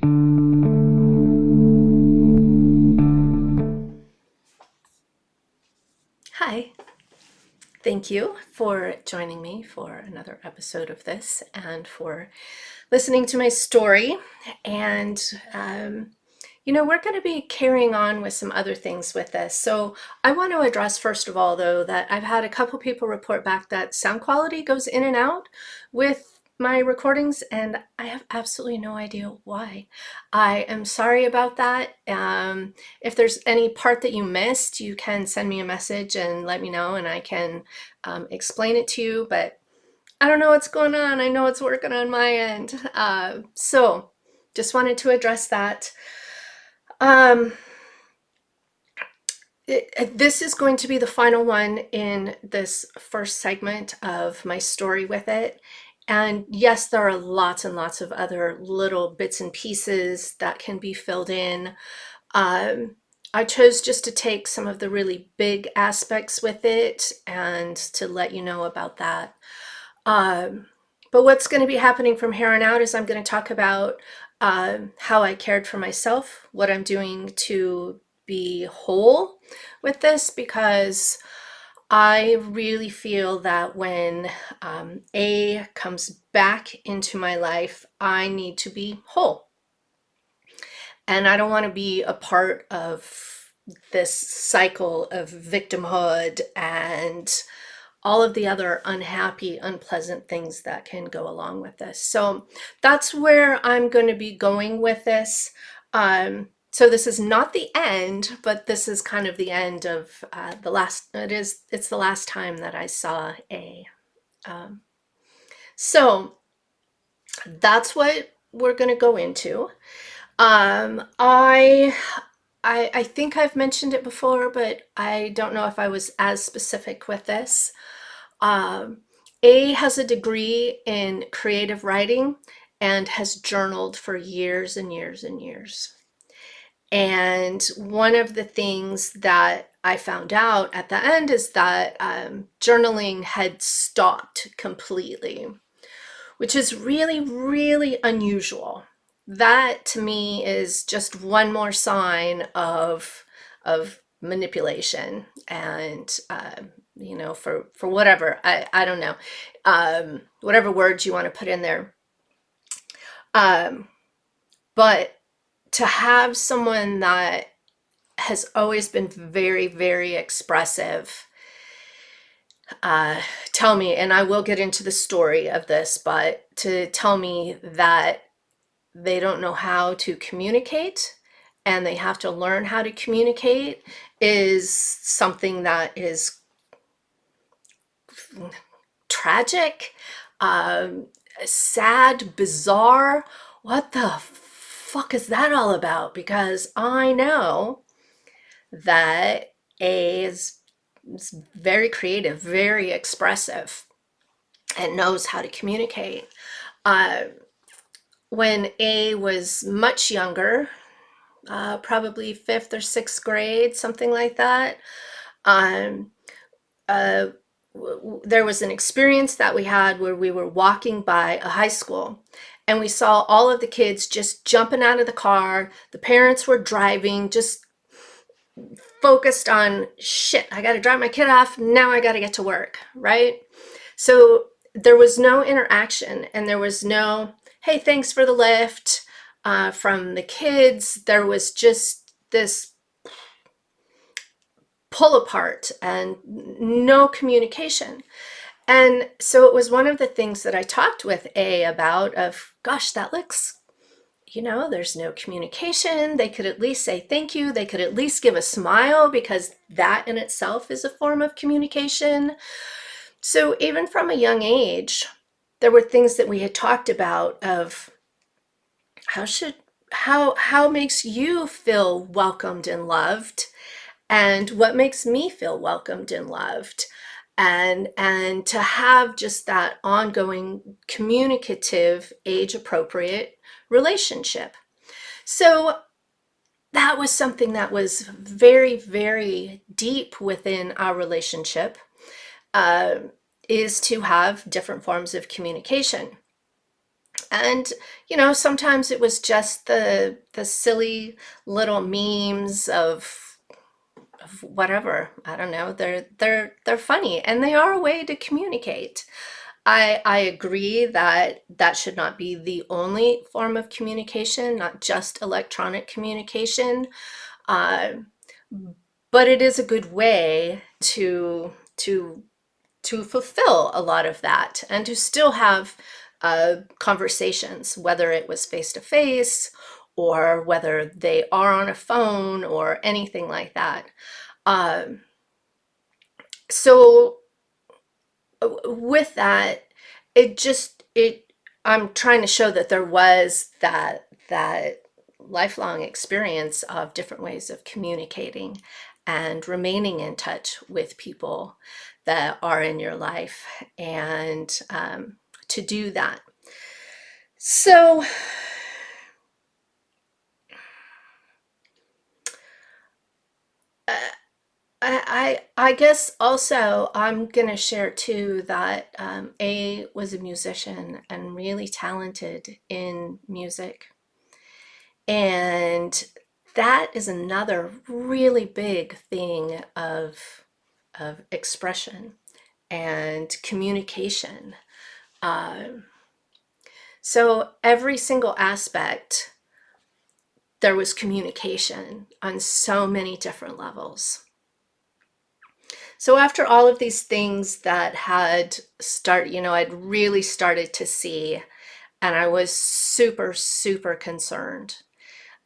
Hi, thank you for joining me for another episode of this and for listening to my story. And, we're going to be carrying on with some other things with this. So, I want to address, first of all, though, that I've had a couple people report back that sound quality goes in and out with my recordings, and I have absolutely no idea why. I am sorry about that. If there's any part that you missed, you can send me a message and let me know, and I can explain it to you. But I don't know what's going on. I know it's working on my end. So just wanted to address that. Um, this is going to be the final one in this first segment of my story with it. And yes, there are lots and lots of other little bits and pieces that can be filled in. I chose just to take some of the really big aspects with it and to let you know about that. But what's going to be happening from here on out is I'm going to talk about how I cared for myself, what I'm doing to be whole with this, because I really feel that when A comes back into my life, I need to be whole. And I don't want to be a part of this cycle of victimhood and all of the other unhappy, unpleasant things that can go along with this. So that's where I'm going to be going with this. So this is not the end, but this is kind of the end of it's the last time that I saw A. So that's what we're going to go into. I think I've mentioned it before, but I don't know if I was as specific with this. A has a degree in creative writing and has journaled for years and years and years. And one of the things that I found out at the end is that journaling had stopped completely, which is really, really unusual. That to me is just one more sign of manipulation and for whatever, I don't know, whatever words you want to put in there. But to have someone that has always been very, very expressive tell me, and I will get into the story of this, but to tell me that they don't know how to communicate and they have to learn how to communicate is something that is tragic, sad, bizarre. What the fuck is that all about? Because I know that A is very creative, very expressive, and knows how to communicate. When A was much younger, probably fifth or sixth grade, something like that, um, there was an experience that we had where we were walking by a high school and we saw all of the kids just jumping out of the car. The parents were driving, just focused on shit. I got to drop my kid off. Now I got to get to work, right? So there was no interaction and there was no, hey, thanks for the lift from the kids. There was just this pull apart and no communication. And so it was one of the things that I talked with A about of, gosh, that looks, there's no communication. They could at least say thank you. They could at least give a smile because that in itself is a form of communication. So even from a young age, there were things that we had talked about of how makes you feel welcomed and loved, and what makes me feel welcomed and loved, and to have just that ongoing communicative age appropriate relationship. So that was something that was very, very deep within our relationship, is to have different forms of communication. And, sometimes it was just the silly little memes of whatever. I don't know. They're funny, and they are a way to communicate. I agree that that should not be the only form of communication, not just electronic communication. Uh, but it is a good way to fulfill a lot of that and to still have conversations, whether it was face to face or whether they are on a phone or anything like that. Um, so with that, it I'm trying to show that there was that lifelong experience of different ways of communicating and remaining in touch with people that are in your life, and to do that. So uh, I guess also I'm gonna share too that A was a musician and really talented in music. And that is another really big thing of expression and communication. Um, so every single aspect, there was communication on so many different levels. So after all of these things that I'd really started to see, and I was super, super concerned.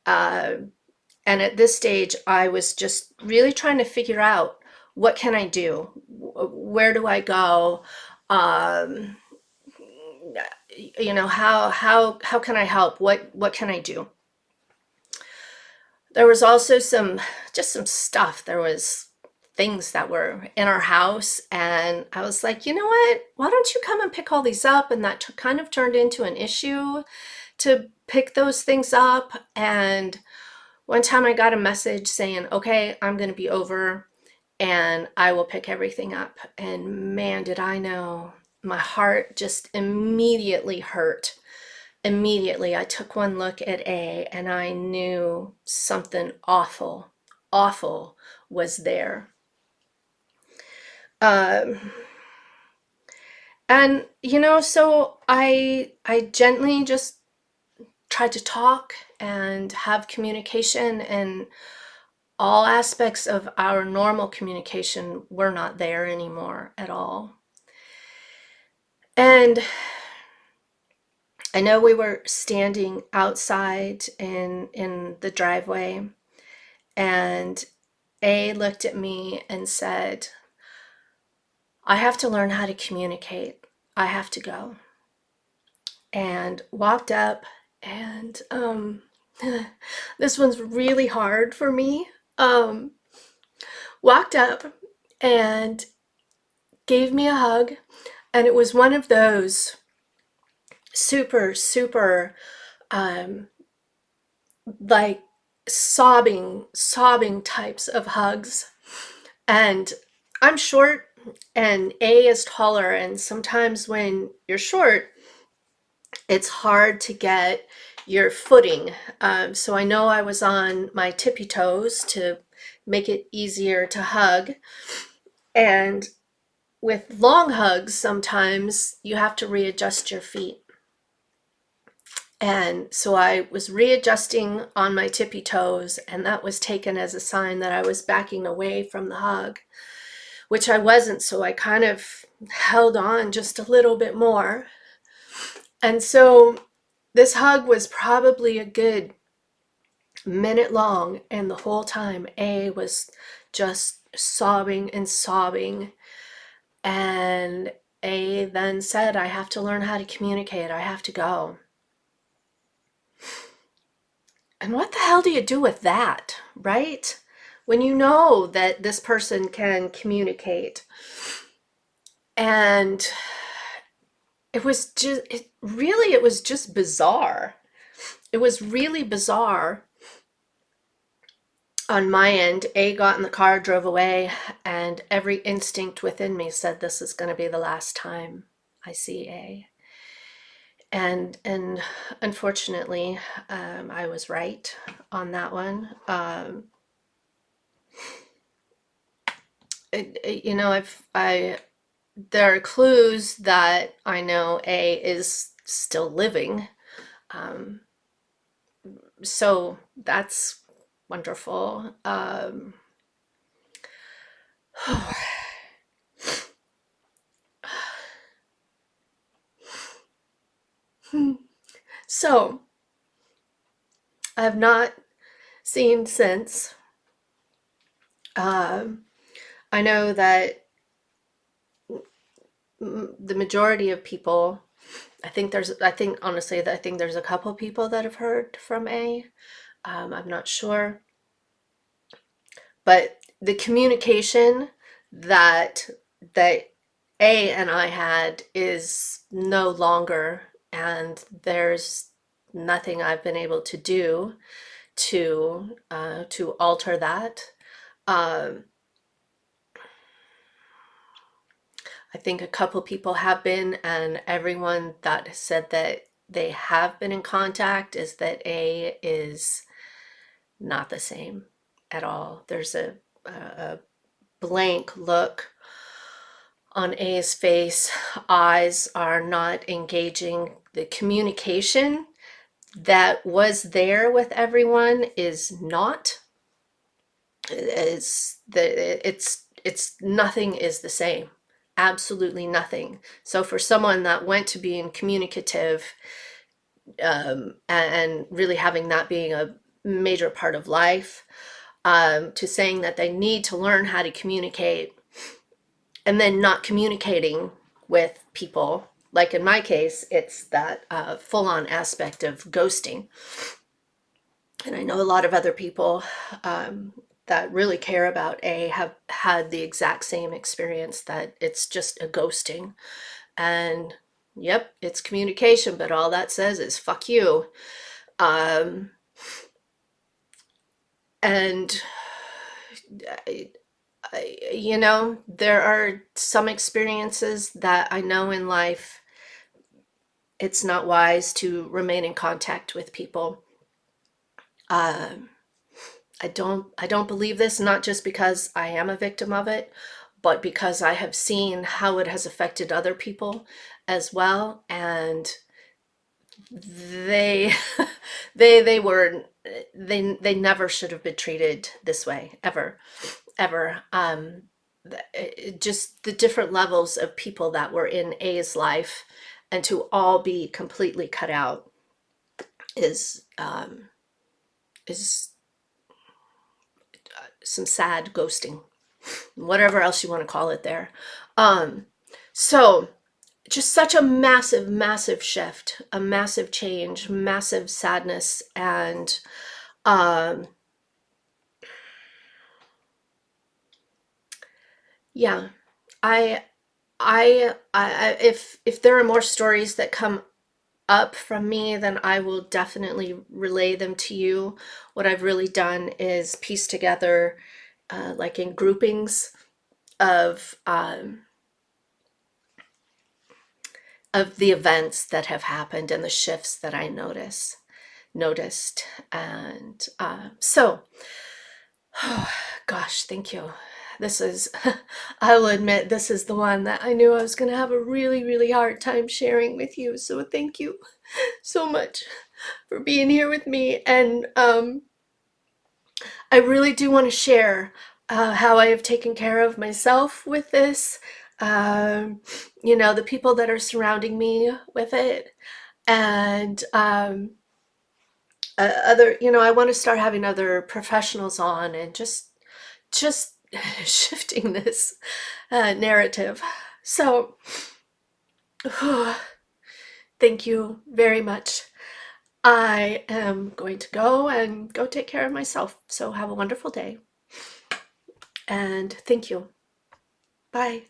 Uh, and at this stage, I was just really trying to figure out, what can I do? Where do I go? Um, how can I help? What can I do? There was also some stuff. There was things that were in our house, and I was like, you know what? Why don't you come and pick all these up? And that kind of turned into an issue to pick those things up. And one time I got a message saying, okay, I'm going to be over and I will pick everything up. And man, did I know, my heart just immediately hurt. Immediately, I took one look at A and I knew something awful, awful was there. Um, and so I gently just tried to talk and have communication, and all aspects of our normal communication were not there anymore at all. And I know we were standing outside in the driveway, and A looked at me and said, I have to learn how to communicate. I have to go. And walked up, and this one's really hard for me. Walked up and gave me a hug, and it was one of those super, super, um, like sobbing types of hugs. And I'm short, and A is taller, and sometimes when you're short, it's hard to get your footing. So I know I was on my tippy toes to make it easier to hug. And with long hugs, sometimes you have to readjust your feet. And so I was readjusting on my tippy toes, and that was taken as a sign that I was backing away from the hug, which I wasn't. So I kind of held on just a little bit more. And so this hug was probably a good minute long, and the whole time A was just sobbing and sobbing. And A then said, I have to learn how to communicate. I have to go. And what the hell do you do with that, right? When you know that this person can communicate. And it was just bizarre. It was really bizarre. On my end, A got in the car, drove away, and every instinct within me said, this is going to be the last time I see A. And unfortunately, I was right on that one. I there are clues that I know A is still living. Um, so that's wonderful. So I have not seen since. Um, I know that the majority of people, I think honestly, that I think there's a couple people that have heard from A. I'm not sure, but the communication that that A and I had is no longer, and there's nothing I've been able to do to alter that. Um, I think a couple people have been, and everyone that said that they have been in contact is that A is not the same at all. There's a blank look on A's face. Eyes are not engaging. The communication that was there with everyone is not. It's nothing is the same. Absolutely nothing. So for someone that went to being communicative, and really having that being a major part of life, to saying that they need to learn how to communicate and then not communicating with people, like in my case, it's that full-on aspect of ghosting. And I know a lot of other people that really care about A have had the exact same experience, that it's just a ghosting. And yep, it's communication, but all that says is fuck you. Um, and there are some experiences that I know in life it's not wise to remain in contact with people. Um, I don't believe this, not just because I am a victim of it, but because I have seen how it has affected other people as well, and they they never should have been treated this way, ever. Just the different levels of people that were in A's life, and to all be completely cut out is some sad ghosting, whatever else you want to call it there. Um, so just such a massive, massive shift, a massive change, massive sadness, and um, yeah, I, if there are more stories that come up from me, then I will definitely relay them to you. What I've really done is piece together, like in groupings of the events that have happened and the shifts that I noticed, and oh, gosh, thank you. This is, I will admit, this is the one that I knew I was going to have a really, really hard time sharing with you. So thank you so much for being here with me. And I really do want to share how I have taken care of myself with this. Um, the people that are surrounding me with it, and I want to start having other professionals on, and just shifting this narrative. So, thank you very much. I am going to go take care of myself. So have a wonderful day. And thank you. Bye.